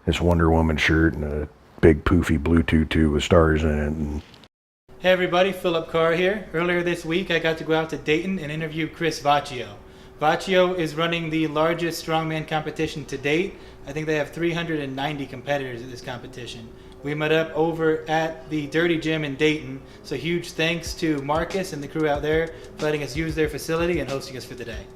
this Wonder Woman shirt and a big poofy blue tutu with stars in it. And hey everybody, Philip Carr here. Earlier this week I got to go out to Dayton and interview Chris Vachio. Vachio is running the largest strongman competition to date. I think they have 390 competitors at this competition. We met up over at the Dirty Gym in Dayton, so huge thanks to Marcus and the crew out there for letting us use their facility and hosting us for the day.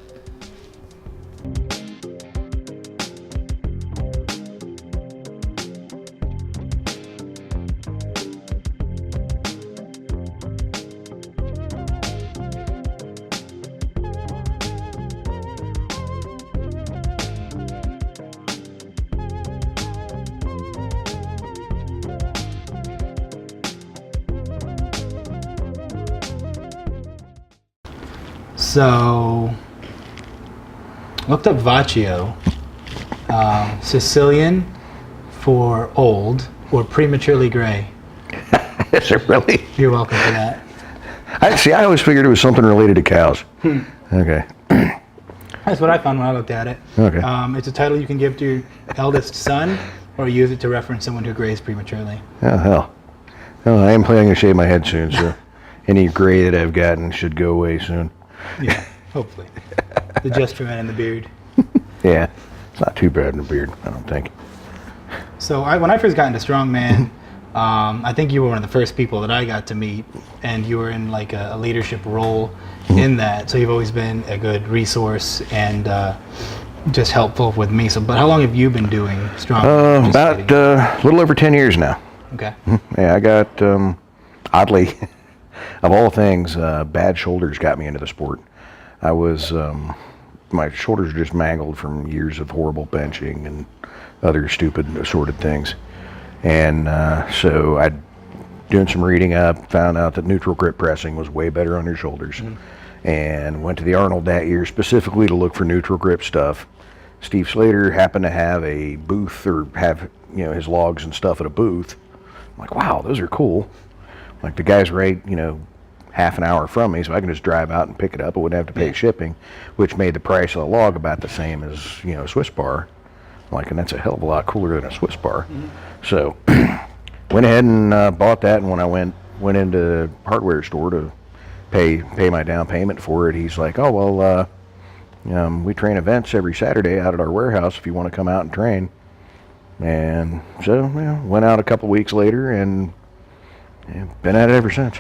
So, looked up Vachio, Sicilian for old or prematurely gray. Is it really? You're welcome for that. I always figured it was something related to cows. Okay. That's what I found when I looked at it. Okay. It's a title you can give to your eldest son or use it to reference someone who grays prematurely. Oh, hell. Oh, I am planning to shave my head soon, so any gray that I've gotten should go away soon. Yeah, hopefully. The just for men in the beard. Yeah, it's not too bad in the beard, I don't think. So when I first got into Strongman, I think you were one of the first people that I got to meet, and you were in like a leadership role in that. So you've always been a good resource and just helpful with me. So, but how long have you been doing Strongman? About a little over 10 years now. Okay. Yeah, I got, oddly, of all things, bad shoulders got me into the sport. I was, my shoulders were just mangled from years of horrible benching and other stupid assorted things. And so I, doing some reading up, found out that neutral grip pressing was way better on your shoulders. And went to the Arnold that year specifically to look for neutral grip stuff. Steve Slater happened to have a booth, or have, you know, his logs and stuff at a booth. I'm like, wow, those are cool. Like, the guy's right, you know, half an hour from me, so I can just drive out and pick it up. I wouldn't have to pay shipping, which made the price of the log about the same as, you know, a Swiss bar. Like, and that's a hell of a lot cooler than a Swiss bar. So went ahead and bought that, and when I went into the hardware store to pay my down payment for it, he's like, oh, well, we train events every Saturday out at our warehouse if you want to come out and train. And so, you know, went out a couple weeks later and been at it ever since.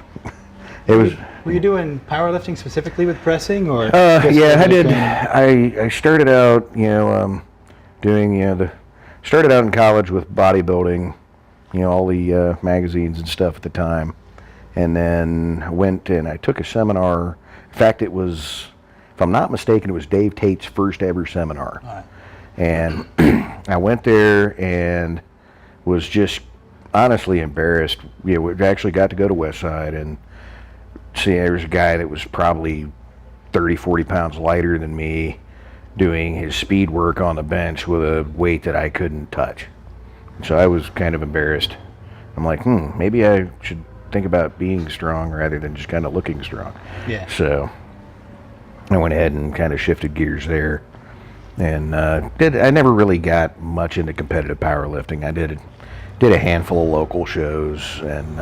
Were you doing powerlifting specifically with pressing, or? Yeah, I did. I started out, you know, doing, you know, started out in college with bodybuilding, you know, all the magazines and stuff at the time, and then went and I took a seminar. In fact, it was, if I'm not mistaken, it was Dave Tate's first ever seminar. All right. And I went there and was just honestly embarrassed. You know, we actually got to go to Westside and see there was a guy that was probably 30, 40 pounds lighter than me doing his speed work on the bench with a weight that I couldn't touch. So I was kind of embarrassed. I'm like, maybe I should think about being strong rather than just kind of looking strong. Yeah. So I went ahead and kind of shifted gears there. And I never really got much into competitive powerlifting. I did a handful of local shows, and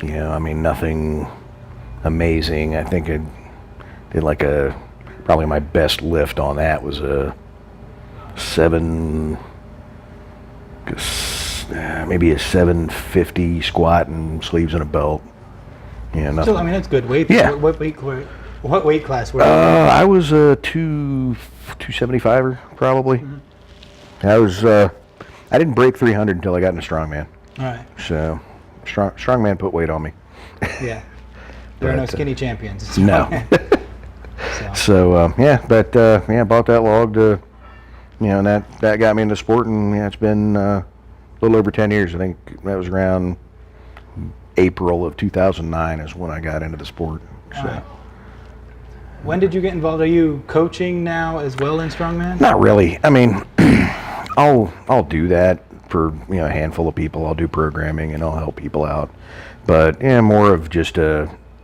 you know, I mean, nothing amazing. I think I did like probably my best lift on that was a maybe a 750 squat and sleeves and a belt. You know, nothing. So I mean, that's good weight. Yeah. What weight class were you? I was a 275er probably. I didn't break 300 until I got into Strongman. All right. So Strongman put weight on me. Yeah. There are no skinny champions. No. So yeah, but yeah, bought that log to, you know, and that got me into sport, and yeah, it's been a little over 10 years. I think that was around April of 2009 is when I got into the sport. So. Right. When did you get involved? Are you coaching now as well in Strongman? Not really. I mean, I'll do that for, you know, a handful of people. I'll do programming and I'll help people out, but yeah, more of just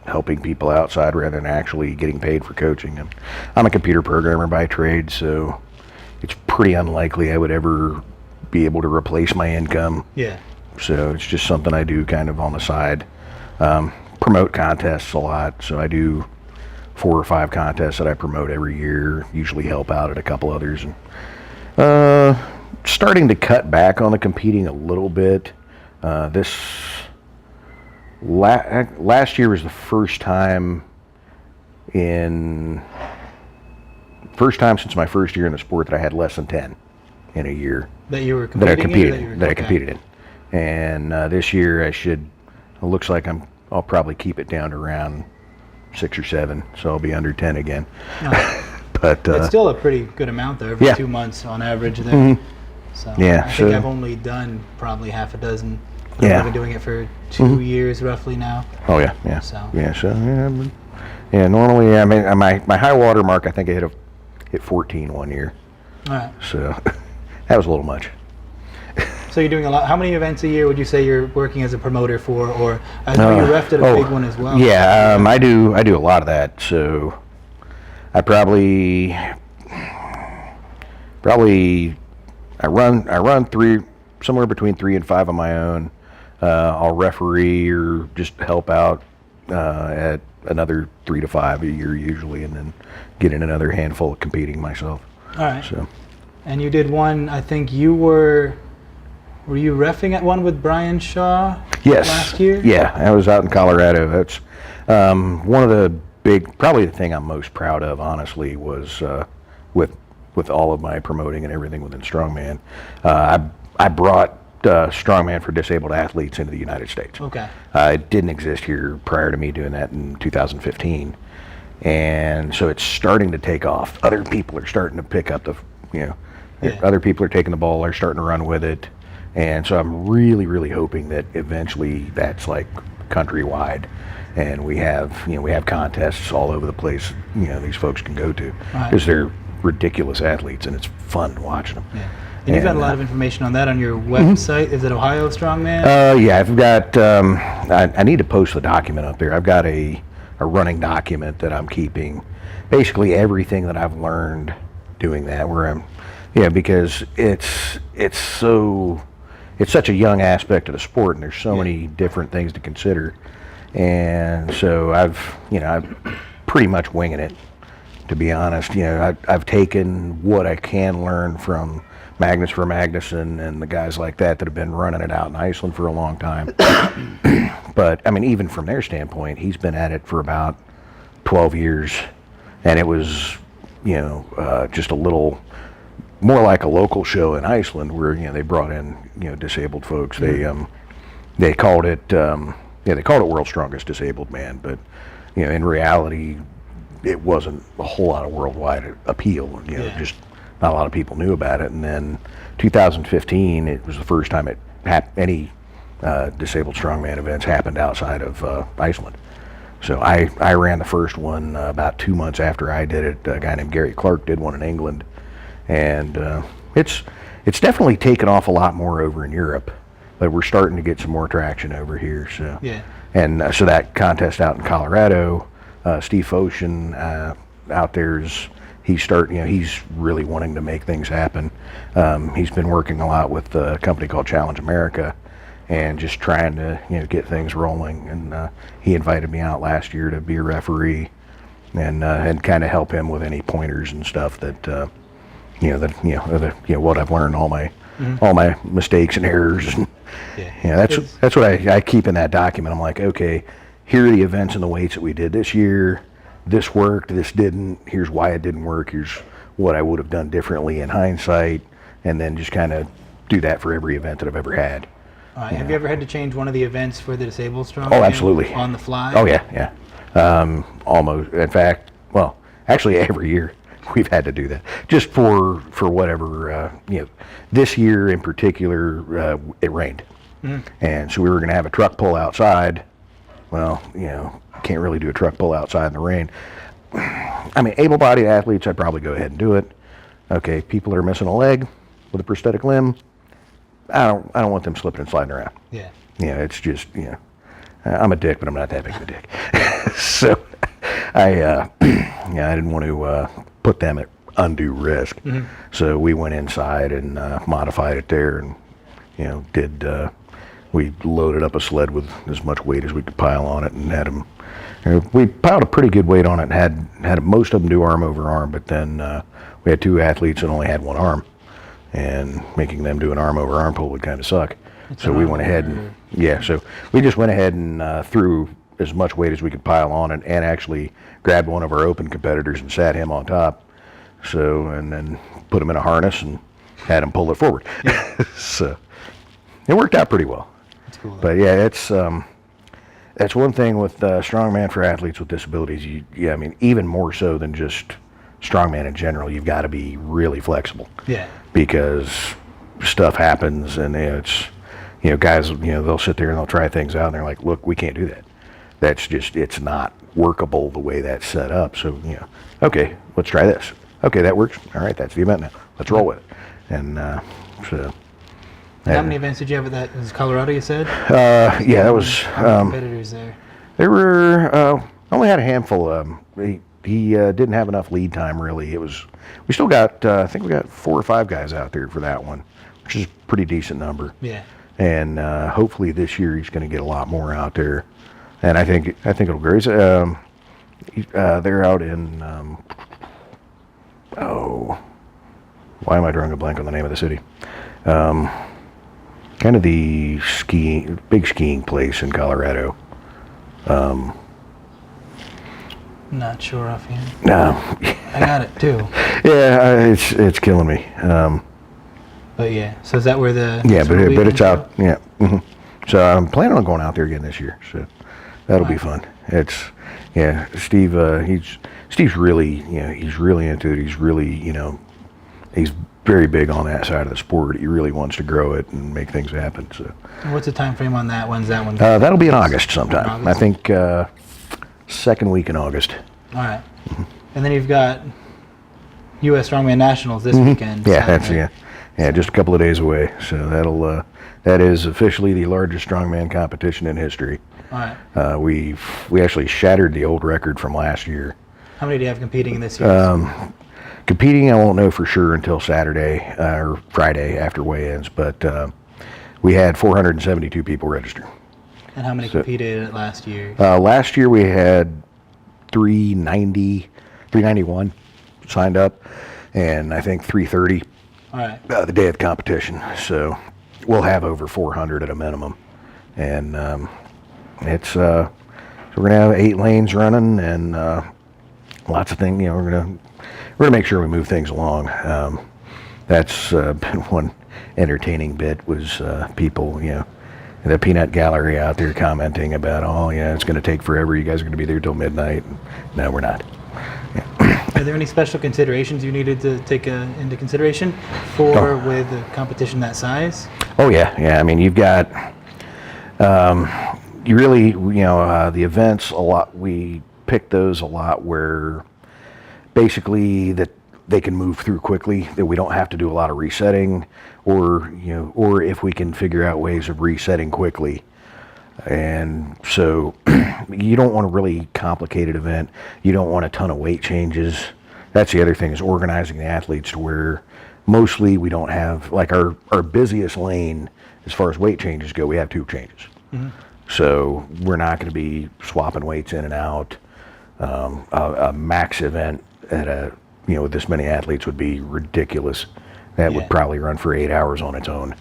helping people outside rather than actually getting paid for coaching. And I'm a computer programmer by trade, so it's pretty unlikely I would ever be able to replace my income. Yeah. So it's just something I do kind of on the side. Promote contests a lot, so I do 4 or 5 contests that I promote every year, usually help out at a couple others. And starting to cut back on the competing a little bit. Last year was the first time since my first year in the sport that I had less than 10 in a year. That you were competing I competed in. And this year it looks like I'll probably keep it down to around 6 or 7, so I'll be under 10 again. Oh. But it's still a pretty good amount though, every 2 months on average there. Mm-hmm. So yeah, I think I've only done probably half a dozen. Yeah. I've been doing it for 2 years roughly now. Oh yeah, yeah. So. Yeah, normally, I mean, my high water mark, I think I hit 14 one year. All right. So that was a little much. So you're doing a lot. How many events a year would you say you're working as a promoter for? Or I know you refed at a big one as well. Yeah, I do a lot of that. So I probably I run 3, somewhere between 3 and 5 on my own. I'll referee or just help out at another 3 to 5 a year usually, and then get in another handful of competing myself. All right. So. And you did one. I think you were you reffing at one with Brian Shaw? Yes. Last year. Yeah, I was out in Colorado. That's one of the probably the thing I'm most proud of, honestly, was with all of my promoting and everything within Strongman. I brought Strongman for disabled athletes into the United States. Okay. It didn't exist here prior to me doing that in 2015, and so it's starting to take off. Other people are starting to pick up other people are taking the ball, are starting to run with it, and so I'm really, really hoping that eventually that's like countrywide, and we have contests all over the place. These folks can go to because they're ridiculous athletes, and it's fun watching them. Yeah. And you've got a lot of information on that on your website. Is it Ohio Strongman? Yeah, I've got. I need to post the document up there. I've got a running document that I'm keeping, basically everything that I've learned doing that. Because it's such a young aspect of the sport, and there's so many different things to consider, and so I'm pretty much winging it, to be honest. I've taken what I can learn from Magnus for Magnuson and the guys like that have been running it out in Iceland for a long time. But I mean, even from their standpoint, he's been at it for about 12 years, and it was, just a little more like a local show in Iceland where they brought in disabled folks. They called it World's Strongest Disabled Man, but in reality, it wasn't a whole lot of worldwide appeal. Just not a lot of people knew about it. And then 2015, it was the first time any disabled strongman events happened outside of Iceland. So I ran the first one about 2 months after I did it. A guy named Gary Clark did one in England, and it's definitely taken off a lot more over in Europe, but we're starting to get some more traction over here. So and so that contest out in Colorado, Steve Foshin out there's. He's really wanting to make things happen. He's been working a lot with a company called Challenge America, and just trying to get things rolling. And he invited me out last year to be a referee, and kind of help him with any pointers and stuff that what I've learned, all my mistakes and errors. That's what I keep in that document. I'm like, okay, here are the events and the weights that we did this year. This worked, this didn't, here's why it didn't work, here's what I would have done differently in hindsight, and then just kind of do that for every event that I've ever had. Have you ever had to change one of the events for the disabled strongman? Oh, absolutely. On the fly? Oh, yeah. Almost. In fact, actually every year we've had to do that. Just for whatever, this year in particular, it rained. And so we were going to have a truck pull outside. Well, can't really do a truck pull outside in the rain. I mean, able-bodied athletes, I'd probably go ahead and do it. Okay, people that are missing a leg with a prosthetic limb, I don't want them slipping and sliding around. Yeah. It's just, I'm a dick, but I'm not that big of a dick. So I didn't want to put them at undue risk. So we went inside and modified it there, and we loaded up a sled with as much weight as we could pile on it, and had them. We piled a pretty good weight on it, and had most of them do arm over arm, but then we had 2 athletes that only had 1 arm, and making them do an arm over arm pull would kind of suck. So we went ahead and so we just went ahead and threw as much weight as we could pile on it, and actually grabbed one of our open competitors and sat him on top. So, and then put him in a harness and had him pull it forward. So it worked out pretty well. That's cool. But yeah, that's one thing with strongman for athletes with disabilities. I mean, even more so than just strongman in general, you've got to be really flexible. Yeah. Because stuff happens, and it's guys they'll sit there and they'll try things out, and they're like, look, we can't do that. That's just, it's not workable the way that's set up. So okay, let's try this. Okay, that works. All right, that's the event now. Let's roll with it. And so. How many events did you have with that? It was Colorado, you said? Yeah, that was. Competitors there. There were only had a handful. He didn't have enough lead time really. We still got. I think we got 4 or 5 guys out there for that one, which is a pretty decent number. Yeah. And hopefully this year he's going to get a lot more out there, and I think it'll grow. They're out in. Why am I drawing a blank on the name of the city? Kind of the big skiing place in Colorado. Not sure offhand. No. I got it too. Yeah, it's killing me. But yeah, so is that where the but it's out. Yeah. So I'm planning on going out there again this year. So that'll be fun. Steve. Steve's really he's really into it. He's really he's very big on that side of the sport. He really wants to grow it and make things happen. So. What's the time frame on that? When's that one? That'll be in August sometime. I think second week in August. All right. And then you've got U.S. Strongman Nationals this weekend. Yeah, that's just a couple of days away. So that is officially the largest strongman competition in history. All right. We actually shattered the old record from last year. How many do you have competing this year? Competing, I won't know for sure until Saturday or Friday after weigh-ins, but we had 472 people register. And how many competed last year? Last year we had 391 signed up, and I think 330 the day of the competition. So we'll have over 400 at a minimum, and it's so we're gonna have 8 lanes running and lots of things. We're gonna make sure we move things along. That's been one entertaining bit was people, the peanut gallery out there commenting about, it's going to take forever. You guys are going to be there till midnight. No, we're not. Yeah. Are there any special considerations you needed to take into consideration with a competition that size? Oh yeah. I mean, you've got you really the events a lot. We pick those a lot where basically that they can move through quickly, that we don't have to do a lot of resetting, or if we can figure out ways of resetting quickly. And so you don't want a really complicated event. You don't want a ton of weight changes. That's the other thing, is organizing the athletes to where mostly we don't have, like our busiest lane as far as weight changes go, we have 2 changes. So we're not going to be swapping weights in and out. A max event at with this many athletes would be ridiculous. That would probably run for 8 hours on its own.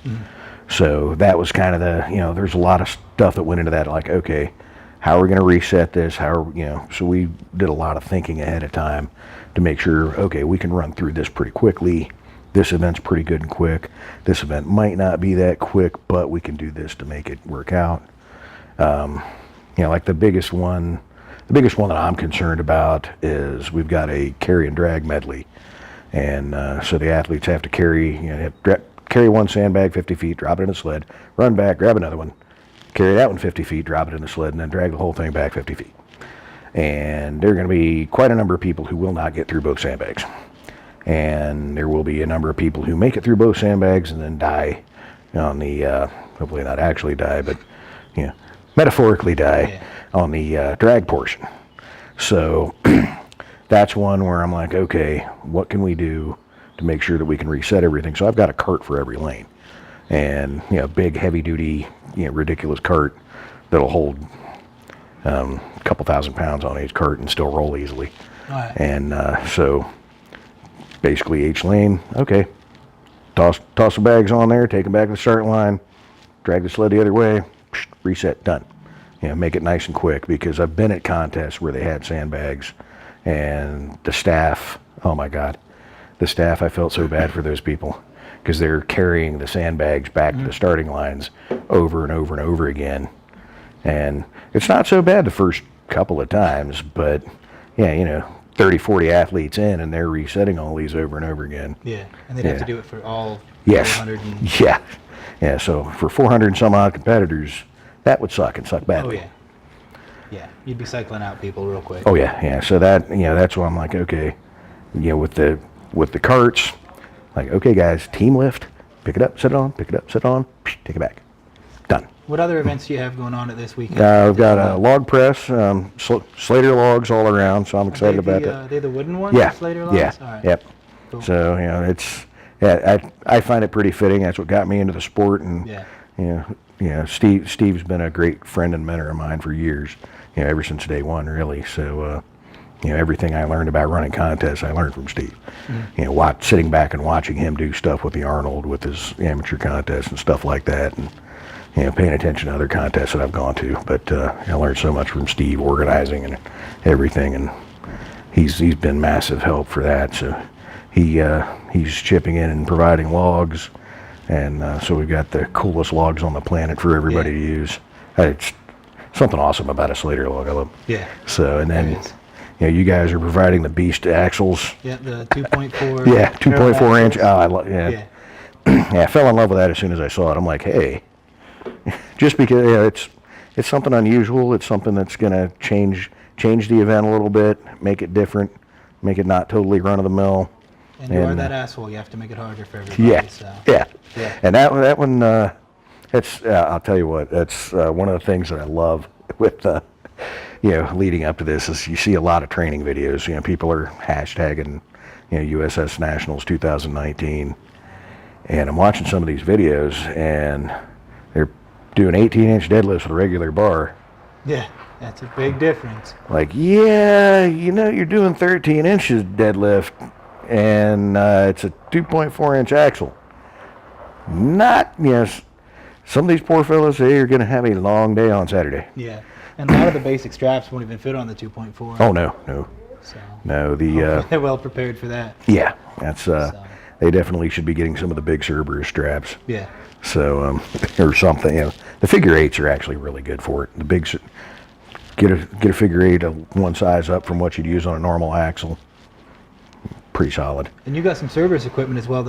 So that was kind of there's a lot of stuff that went into that, like, okay, how are we going to reset this? So we did a lot of thinking ahead of time to make sure, okay, we can run through this pretty quickly. This event's pretty good and quick. This event might not be that quick, but we can do this to make it work out. Like the biggest one that I'm concerned about is we've got a carry and drag medley, and so the athletes have to carry one sandbag 50 feet, drop it in a sled, run back, grab another one, carry that one 50 feet, drop it in the sled, and then drag the whole thing back 50 feet. And there are going to be quite a number of people who will not get through both sandbags, and there will be a number of people who make it through both sandbags and then die on the hopefully not actually die, but metaphorically die on the drag portion. So that's one where I'm like, okay, what can we do to make sure that we can reset everything? So I've got a cart for every lane, and big, heavy duty, ridiculous cart that'll hold a couple thousand pounds on each cart and still roll easily. All right. And so basically each lane, okay, toss the bags on there, take them back to the start line, drag the sled the other way, reset, done. Make it nice and quick, because I've been at contests where they had sandbags, and the staff, oh my God, the staff, I felt so bad for those people, because they're carrying the sandbags back to the starting lines over and over and over again. And it's not so bad the first couple of times, but 30, 40 athletes in, and they're resetting all these over and over again. Yeah, and they'd have to do it for all Yes. 400 and... Yeah, so for 400 and some odd competitors, that would suck, and suck badly. Oh, yeah. Yeah, you'd be cycling out people real quick. Oh, yeah. So that, that's why I'm like, okay, with the carts, like, okay, guys, team lift, pick it up, set it on, pick it up, set it on, take it back. Done. What other events do you have going on at this weekend? I've got a log press, Slater logs all around, so I'm excited about that. Are they the wooden ones? Yeah. Slater logs? Yeah. All right. Yep. Cool. So, I find it pretty fitting. That's what got me into the sport, and Steve's been a great friend and mentor of mine for years, ever since day one, really. So, everything I learned about running contests, I learned from Steve. Mm-hmm. Sitting back and watching him do stuff with the Arnold, with his amateur contests and stuff like that, and paying attention to other contests that I've gone to. But I learned so much from Steve, organizing and everything, and he's been massive help for that. So he's chipping in and providing logs, and so we've got the coolest logs on the planet for everybody to use. It's something awesome about a Slater log. I love it. Yeah. So, and then you guys are providing the beast axles. Yeah, the 2.4. Yeah, 2.4 inch. Oh, I love. Yeah. I fell in love with that as soon as I saw it. I'm like, hey, just because it's something unusual. It's something that's gonna change the event a little bit, make it different, make it not totally run of the mill. And you are that asshole. You have to make it harder for everybody. Yeah. So. Yeah. Yeah. And that one, that's I'll tell you what. That's one of the things that I love with leading up to this is you see a lot of training videos. People are hashtagging USS Nationals 2019, and I'm watching some of these videos, and they're doing 18-inch deadlifts with a regular bar. Yeah, that's a big difference. Like, you're doing 13 inches deadlift, and it's a 2.4-inch axle. Not, some of these poor fellas, they are going to have a long day on Saturday. Yeah, and a lot of the basic straps won't even fit on the 2.4. Oh, no. So, No, they're well prepared for that. Yeah, that's, they definitely should be getting some of the big Cerberus straps. Yeah. So, or something, the figure 8s are actually really good for it. The big, get a figure 8 of one size up from what you'd use on a normal axle. Pretty solid. And you got some Cerberus equipment as well.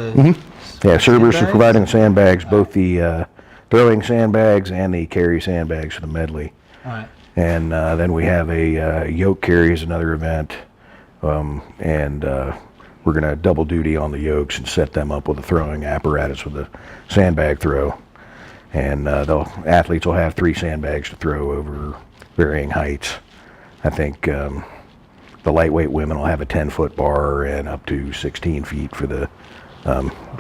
Yeah, Cerberus are providing the sandbags, both the throwing sandbags and the carry sandbags for the medley. All right. And then we have a yoke carry is another event, and we're going to double duty on the yokes and set them up with a throwing apparatus with a sandbag throw. And the athletes will have 3 sandbags to throw over varying heights. I think the lightweight women will have a 10-foot bar and up to 16 feet for the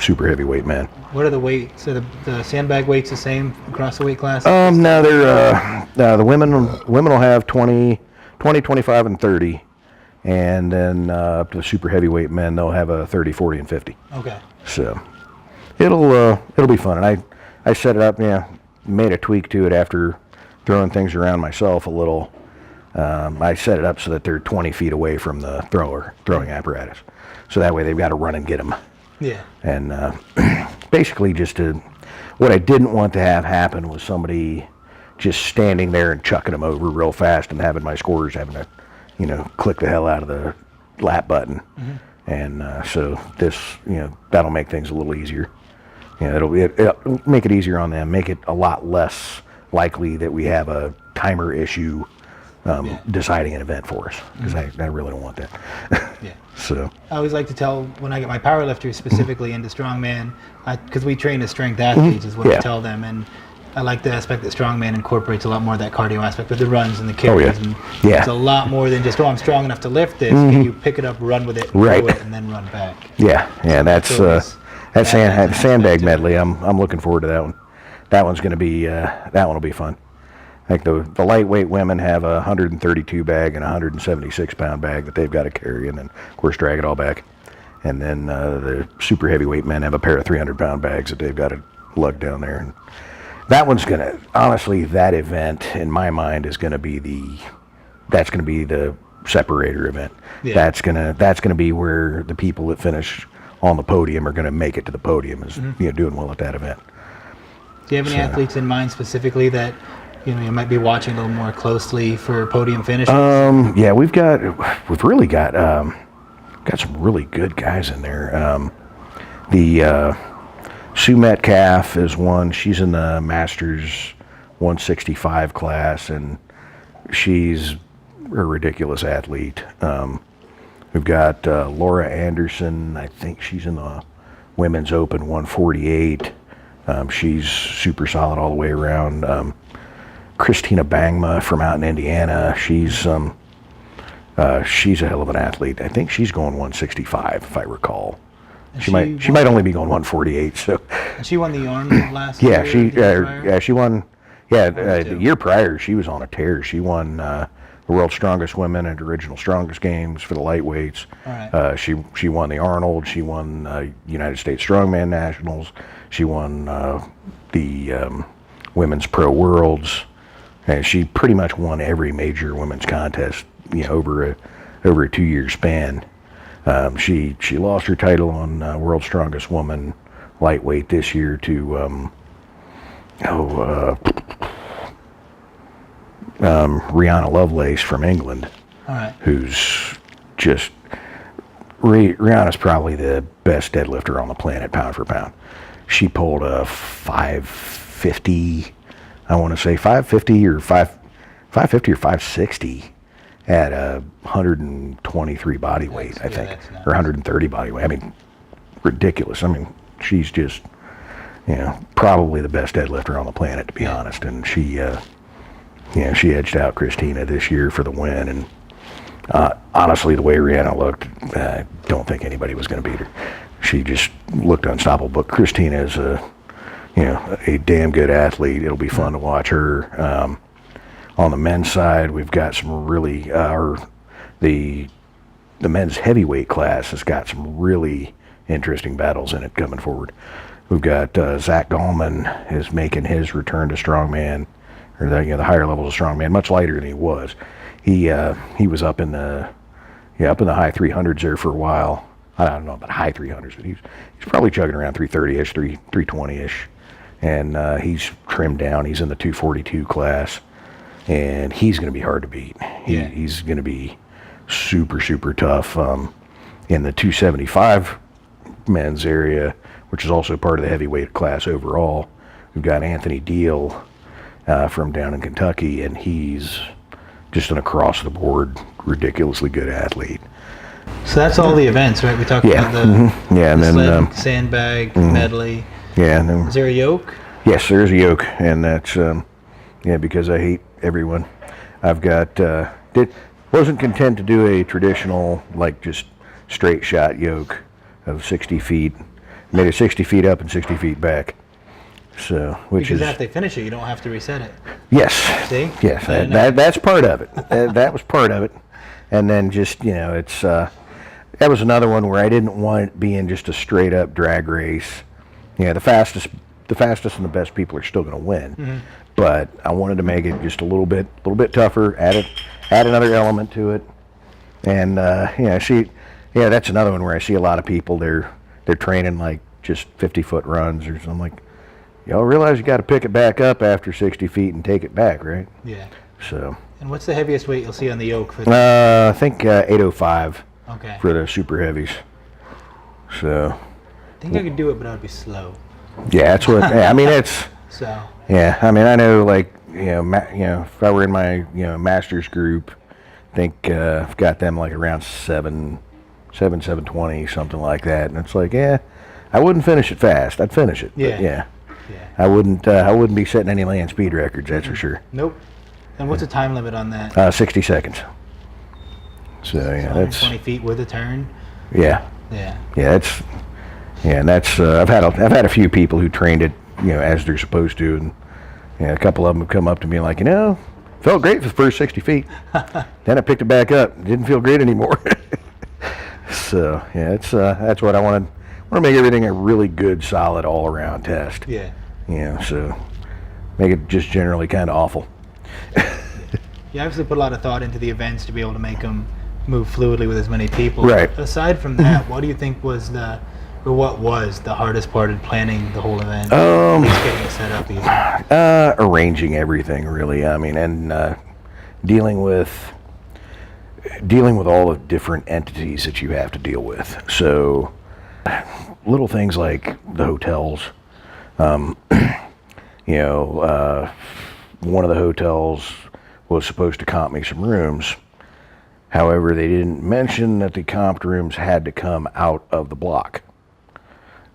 super heavyweight men. What are the weights? So the sandbag weights the same across the weight classes? No, they're the women will have 20, 25, and 30. And then up to the super heavyweight men, they'll have a 30, 40, and 50. Okay. So it'll be fun. And I set it up, made a tweak to it after throwing things around myself a little. I set it up so that they're 20 feet away from the throwing apparatus. So that way they've got to run and get them. Yeah. And basically what I didn't want to have happen was somebody just standing there and chucking them over real fast and having my scorers having to click the hell out of the lap button. Mm-hmm. And so this, that'll make things a little easier. It'll make it easier on them, make it a lot less likely that we have a timer issue deciding an event for us, because I really don't want that. Yeah. So I always like to tell when I get my powerlifters specifically into strongman, because we train as strength athletes is what I tell them, and I like the aspect that Strongman incorporates a lot more of that cardio aspect with the runs and the carries. Oh, yeah. And Yeah. it's a lot more than just, I'm strong enough to lift this. Can you pick it up, run with it, Right. throw it, and then run back? Yeah, that's always that that sandbag aspect to it. medley. I'm looking forward to that one. That one's going to be that one will be fun. I think the lightweight women have a 132 bag and a 176 pound bag that they've got to carry, and then of course drag it all back. And then the super heavyweight men have a pair of 300 pound bags that they've got to lug down there. And that one's gonna, honestly, that event in my mind is gonna be the separator event. Yeah. That's gonna be where the people that finish on the podium are gonna make it to the podium, is doing well at that event. Do you have any athletes in mind specifically that you might be watching a little more closely for podium finishes? Yeah, we've really got some really good guys in there. The Sue Metcalf is one. She's in the Masters 165 class, and she's a ridiculous athlete. We've got Laura Anderson. I think she's in the Women's Open 148. She's super solid all the way around. Christina Bangma from out in Indiana. She's a hell of an athlete. I think she's going 165, if I recall. She might only be going 148. So. And she won the Arnold last Yeah, year. she won. Yeah, the year prior she was on a tear. She won the World's Strongest Women at Original Strongest Games for the lightweights. All right. She won the Arnold. She won United States Strongman Nationals. She won the Women's Pro Worlds, and she pretty much won every major women's contest. Over a 2-year span. She lost her title on World's Strongest Woman lightweight this year to Rihanna Lovelace from England. All right. Who's just Rihanna's probably the best deadlifter on the planet, pound for pound. She pulled a 550, I want to say 550 or 560 at a 123 body weight, I think, or 130 body weight. I mean, ridiculous. I mean, she's just, probably the best deadlifter on the planet, to be honest. And she edged out Christina this year for the win. And honestly, the way Rihanna looked, I don't think anybody was going to beat her. She just looked unstoppable. But Christina is a damn good athlete. It'll be fun to watch her. On the men's side, we've got some really, the men's heavyweight class has got some really interesting battles in it coming forward. We've got Zach Gallman is making his return to strongman, or the higher levels of strongman, much lighter than he was. He was up in the high 300s there for a while. I don't know about high 300s, but he's probably chugging around 330ish, 320ish, and he's trimmed down. He's in the 242 class. And he's going to be hard to beat. He's going to be super, super tough. In the 275 men's area, which is also part of the heavyweight class overall, we've got Anthony Deal from down in Kentucky, and he's just an across-the-board, ridiculously good athlete. So that's all the events, right? We talked about the, and the then sled, sandbag, medley. Yeah, and then, Is there a yoke? Yes, there's a yoke, and that's because I hate everyone. I've got wasn't content to do a traditional, like, just straight shot yoke of 60 feet. Made it 60 feet up and 60 feet back. So, Because after they finish it, you don't have to reset it. Yes. See? Yes, that's part of it. That was part of it. And then just, it's that was another one where I didn't want it being just a straight up drag race. The fastest and the best people are still going to win. Mm-hmm. But I wanted to make it just a little bit tougher. Add another element to it. And that's another one where I see a lot of people. They're training like just 50-foot runs or something. Like, y'all realize you got to pick it back up after 60 feet and take it back, right? Yeah. So. And what's the heaviest weight you'll see on the yoke for I think 805. Okay. For the super heavies. So. I think I could do it, but I'd be slow. Yeah, that's what. I mean, it's. So. Yeah, I mean, I know, like, if I were in my, master's group, I think I've got them like around 720, something like that. And it's like, I wouldn't finish it fast. I'd finish it. Yeah. But Yeah. I wouldn't be setting any land speed records, that's for sure. Nope. And what's the time limit on that? 60 seconds. So yeah, that's 20 feet with a turn. yeah, Yeah. and that's I've had a few people who trained it, as they're supposed to, and a couple of them have come up to me like, felt great for the first 60 feet. Then I picked it back up. Didn't feel great anymore. So yeah, that's what I want to make everything a really good, solid, all-around test. Yeah. So make it just generally kind of awful. You obviously put a lot of thought into the events to be able to make them move fluidly with as many people. Right. Aside from that, what do you think what was the hardest part of planning the whole event? At least getting it set up even. Arranging everything, really. I mean, and dealing with all the different entities that you have to deal with. So little things like the hotels. One of the hotels was supposed to comp me some rooms. However, they didn't mention that the comped rooms had to come out of the block.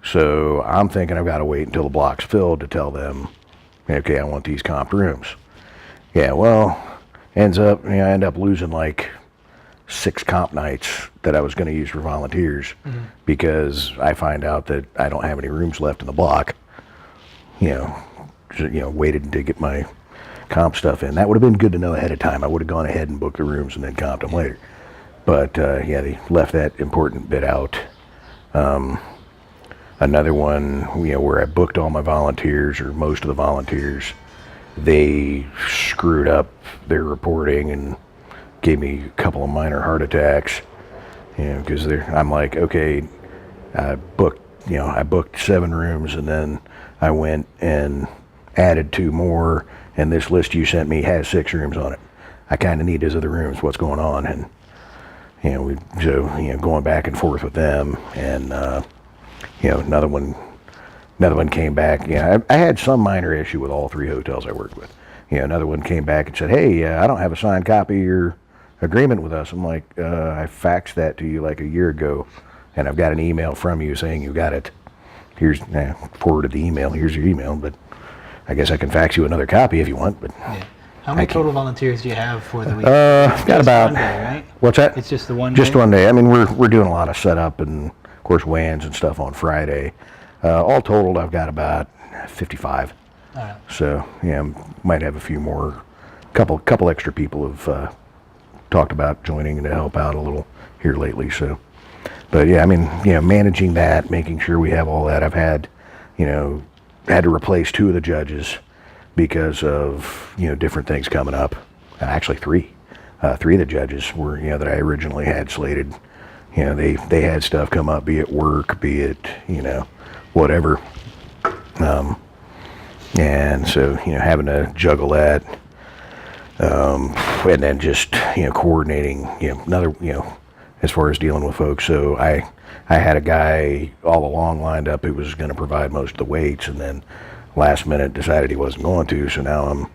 So I'm thinking I've got to wait until the block's filled to tell them, okay, I want these comped rooms. Yeah, well, I end up losing like 6 comp nights that I was going to use for volunteers because I find out that I don't have any rooms left in the block. Waited to get my comp stuff in. That would have been good to know ahead of time. I would have gone ahead and booked the rooms and then comped them later. But they left that important bit out. Another one, where I booked all my volunteers or most of the volunteers, they screwed up their reporting and gave me a couple of minor heart attacks. Because I'm like, okay, I booked 7 rooms and then I went and added 2 more, and this list you sent me has 6 rooms on it. I kind of need those other rooms. What's going on? And going back and forth with them, and another one came back. I had some minor issue with all 3 hotels I worked with. Another one came back and said, hey, I don't have a signed copy of your agreement with us. I'm like, I faxed that to you like a year ago, and I've got an email from you saying you got it. Forwarded the email. Here's your email, but I guess I can fax you another copy if you want. But yeah. How many total volunteers do you have for the week? I've got about one day, right? What's that? It's just the one. Just day? one day. I mean, we're doing a lot of setup and of course WANs and stuff on Friday. All totaled, I've got about 55. All right. So might have a few more. Couple extra people have talked about joining to help out a little here lately. So. But managing that, making sure we have all that. I've had to replace 2 of the judges because of, different things coming up. Actually 3. 3 of the judges were, that I originally had slated. They had stuff come up, be it work, be it, whatever. And so, having to juggle that. And then just, coordinating, as far as dealing with folks. So I had a guy all along lined up who was going to provide most of the weights, and then last minute decided he wasn't going to. So now I'm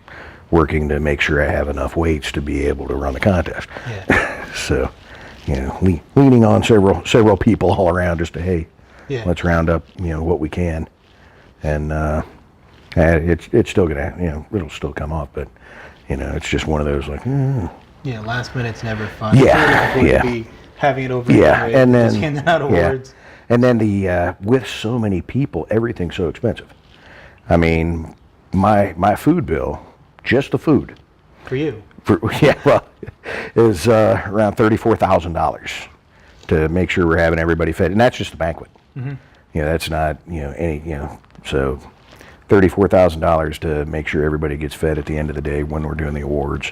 working to make sure I have enough weights to be able to run the contest. Yeah. So, leaning on several people all around just to, let's round up, what we can. And it's still gonna, it'll still come off, but it's just one of those like. Yeah, last minute's never fun. Yeah. To be having it over. And then just handing out awards. And then with so many people, everything's so expensive. I mean, my food bill, just the food. For you. Is around $34,000 to make sure we're having everybody fed, and that's just the banquet. Mm-hmm. That's not so $34,000 to make sure everybody gets fed at the end of the day when we're doing the awards.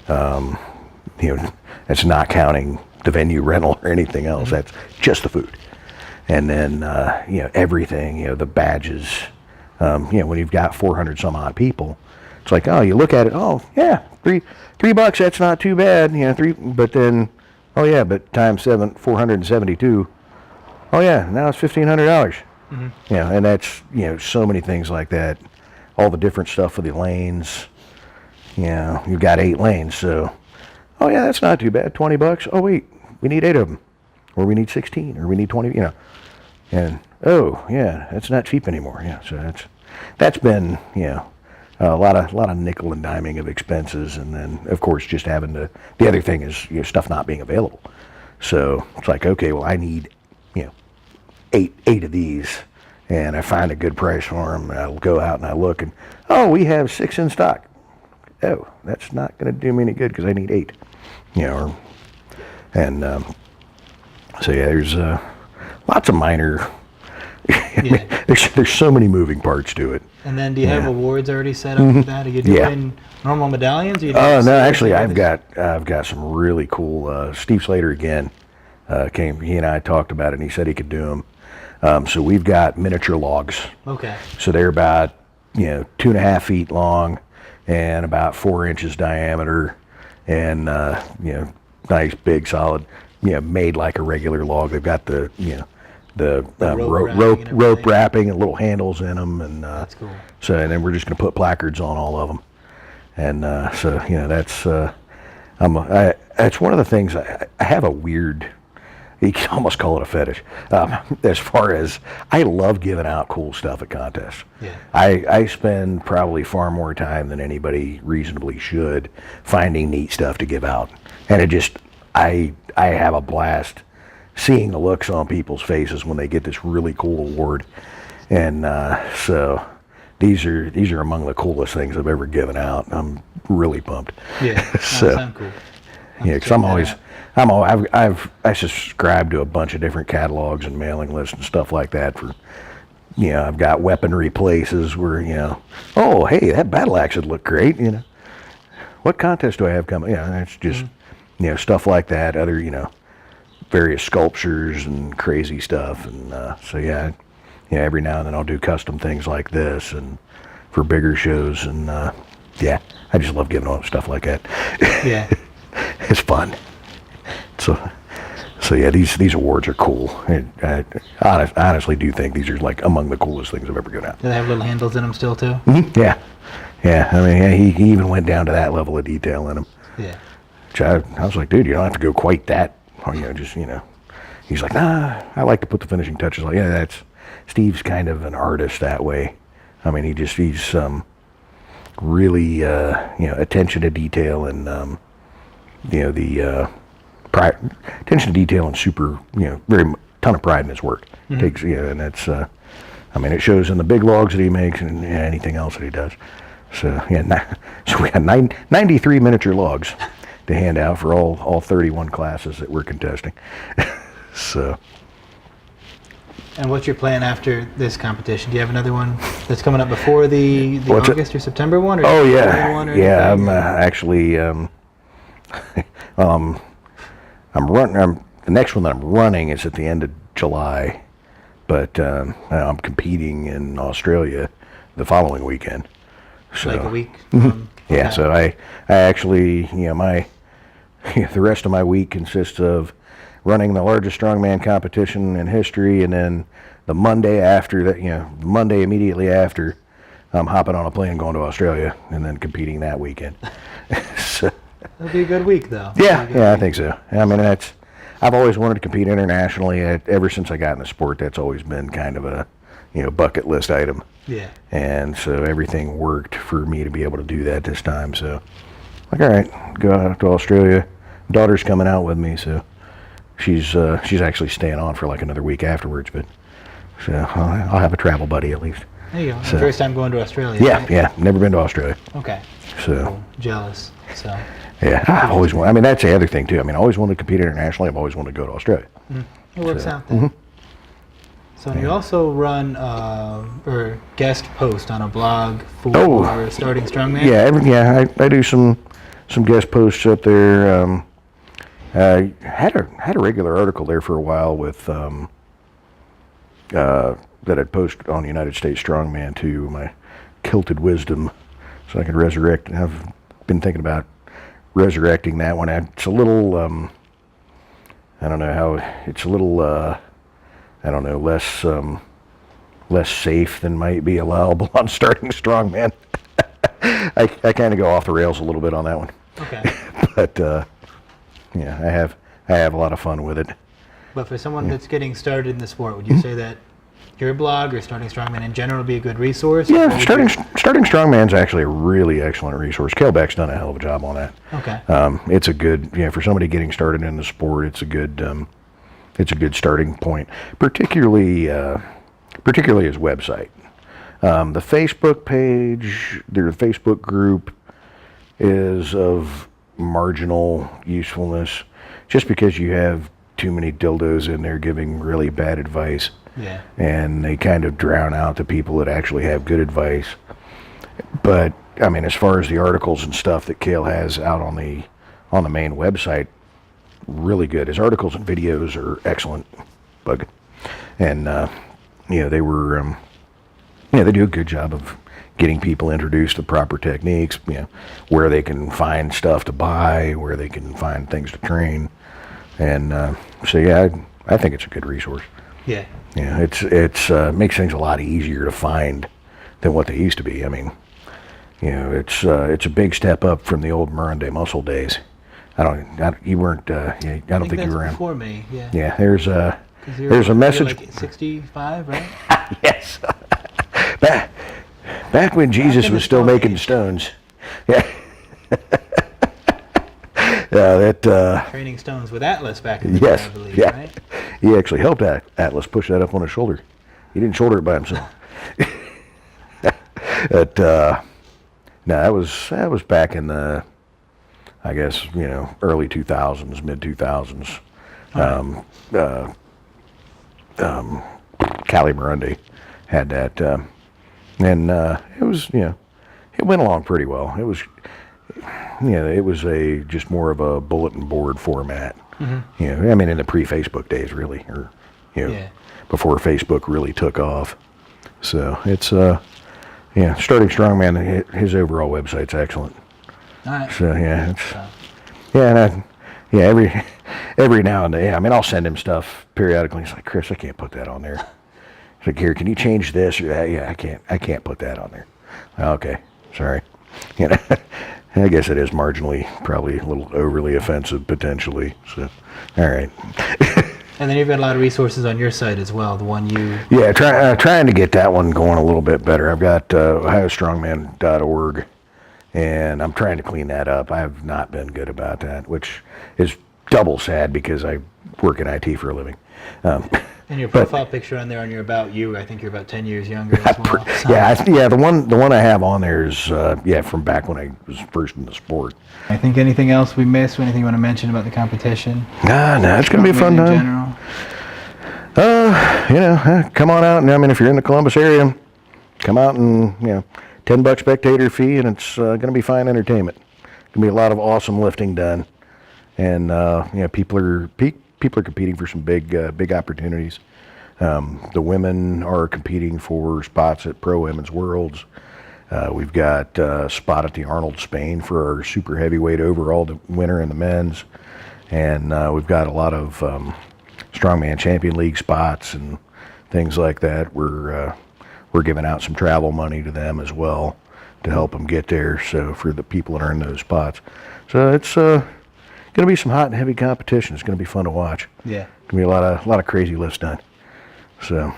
That's not counting the venue rental or anything else. Mm-hmm. That's just the food. And then, everything, the badges, when you've got 400 some odd people, it's like, oh, you look at it, oh, yeah, $3, that's not too bad, but then, oh yeah, but times 472, oh yeah, now it's $1,500. Mm-hmm. And that's, so many things like that, all the different stuff for the lanes, you've got 8 lanes, so, oh yeah, that's not too bad, $20, oh wait, we need 8 of them, or we need 16, or we need 20, and, oh yeah, that's not cheap anymore, so that's been, a lot of nickel and diming of expenses, and then of course just having to. The other thing is stuff not being available. So it's like, okay, well I need eight of these, and I find a good price for them, and I'll go out and I look and we have 6 in stock. Oh, that's not going to do me any good because I need 8. So yeah, there's lots of minor. There's so many moving parts to it. And then, do you have awards already set up for that? Are you doing normal medallions? Or No, actually, I've got some really cool. Steve Slater again came. He and I talked about it, and he said he could do them. So we've got miniature logs. Okay. So they're about 2.5 feet long and about 4 inches diameter, and nice big solid. Made like a regular log. They've got the rope wrapping and little handles in them, and that's cool. So, and then we're just going to put placards on all of them, and so that's that's one of the things. I have a weird, you can almost call it a fetish, as far as I love giving out cool stuff at contests. Yeah. I spend probably far more time than anybody reasonably should finding neat stuff to give out, and it just I have a blast seeing the looks on people's faces when they get this really cool award, and so these are among the coolest things I've ever given out. I'm really pumped. Yeah, so sound cool. Yeah, because I subscribe to a bunch of different catalogs and mailing lists and stuff like that for. I've got weaponry places where oh hey, that battle axe would look great. What contest do I have coming? It's just stuff like that. Other various sculptures and crazy stuff, and so every now and then I'll do custom things like this and for bigger shows, and I just love giving out stuff like that. Yeah. It's fun. So yeah, these awards are cool. I honestly do think these are like among the coolest things I've ever given out. Do they have little handles in them still too? Mm-hmm. Yeah. I mean, he even went down to that level of detail in them. Yeah. Which I was like, dude, you don't have to go quite that. He's like, nah, I like to put the finishing touches. Like, that's Steve's kind of an artist that way. I mean, he's really attention to detail, and the attention to detail and super very ton of pride in his work. Mm-hmm. Takes and that's it shows in the big logs that he makes and anything else that he does. So so we had 93 miniature logs to hand out for all 31 classes that we're contesting. So. And what's your plan after this competition? Do you have another one that's coming up before the August or September one? Or I'm actually I'm running. The next one that I'm running is at the end of July, but I'm competing in Australia the following weekend. So, like a week. Yeah. So I actually the rest of my week consists of running the largest strongman competition in history, and then the Monday after that, Monday immediately after, I'm hopping on a plane going to Australia and then competing that weekend. So, that'll be a good week, though. Yeah, I think so. I mean, I've always wanted to compete internationally. Ever since I got in the sport, that's always been kind of a bucket list item. Yeah. And so everything worked for me to be able to do that this time. So, like, all right, go out to Australia. Daughter's coming out with me, so she's actually staying on for like another week afterwards. But so I'll have a travel buddy at least. There you go. So, first time going to Australia. Yeah, right? yeah. Never been to Australia. Okay. So cool. Jealous. So. Yeah, I've always wanted. I mean, that's the other thing too. I mean, I always wanted to compete internationally. I've always wanted to go to Australia. Mm-hmm. It works out then. So you also run or guest post on a blog for Starting Strongman? Yeah, I do some guest posts up there. Had a regular article there for a while with that I'd post on United States Strongman too, my kilted wisdom, so I could resurrect. And I've been thinking about resurrecting that one. It's a little I don't know how it's a little I don't know, less safe than might be allowable on Starting Strongman. I kind of go off the rails a little bit on that one. Okay. But yeah, I have a lot of fun with it. But for someone that's getting started in the sport, would you say that your blog or Starting Strongman in general would be a good resource? Yeah, starting Strongman's actually a really excellent resource. Kel Beck's done a hell of a job on that. Okay. It's a good, for somebody getting started in the sport. It's a good starting point, particularly his website. The Facebook page, their Facebook group is of marginal usefulness, just because you have too many dildos in there giving really bad advice. Yeah. And they kind of drown out the people that actually have good advice. But I mean, as far as the articles and stuff that Cale has out on the main website, really good. His articles and videos are excellent, Bug. And they were they do a good job of getting people introduced to proper techniques, where they can find stuff to buy, where they can find things to train. And so yeah, I think it's a good resource. Yeah. Yeah, it's makes things a lot easier to find than what they used to be. I mean, it's a big step up from the old Mirande Muscle days. You weren't. I don't think you were around before me. Yeah. Yeah, there's a message. Like 65, right? Yes. Back when Jesus was still making stones. Yeah. Training stones with Atlas back in the yes, day, I believe, yeah. right? He actually helped Atlas push that up on his shoulder. He didn't shoulder it by himself. But no, that was back in the, I guess, early 2000s, mid 2000s. Cali Mirande had that, and it was, it went along pretty well. It was. It was just more of a bulletin board format. Mm-hmm. I mean, in the pre-Facebook days, really, or before Facebook really took off. So it's Starting Strongman. His overall website's excellent. All right. So every now and then, I mean, I'll send him stuff periodically. He's like, Chris, I can't put that on there. He's like, here, can you change this or that? Yeah, I can't put that on there. Okay, sorry. I guess it is marginally, probably a little overly offensive potentially. So, all right. And then you've got a lot of resources on your site as well. The one you. Yeah, trying to get that one going a little bit better. I've got OhioStrongman.org, and I'm trying to clean that up. I have not been good about that, which is double sad because I work in IT for a living. And your profile picture on there on your About You, I think you're about 10 years younger as well. So. Yeah, the one I have on there is from back when I was first in the sport. I think anything else we missed? Anything you want to mention about the competition? No, it's gonna be a fun time. In general. Come on out, and I mean, if you're in the Columbus area, come out and $10 spectator fee, and it's gonna be fine entertainment. Gonna be a lot of awesome lifting done, and people are competing for some big opportunities. The women are competing for spots at Pro Women's Worlds. We've got a spot at the Arnold Spain for our super heavyweight overall winner in the men's, and we've got a lot of Strongman Champion League spots and things like that. We're giving out some travel money to them as well to help them get there. So for the people that are in those spots, so it's going to be some hot and heavy competition. It's going to be fun to watch. Yeah. Going to be a lot of crazy lifts done. So.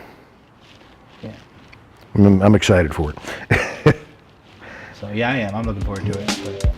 Yeah. I'm excited for it. So yeah, I am. I'm looking forward to it. But,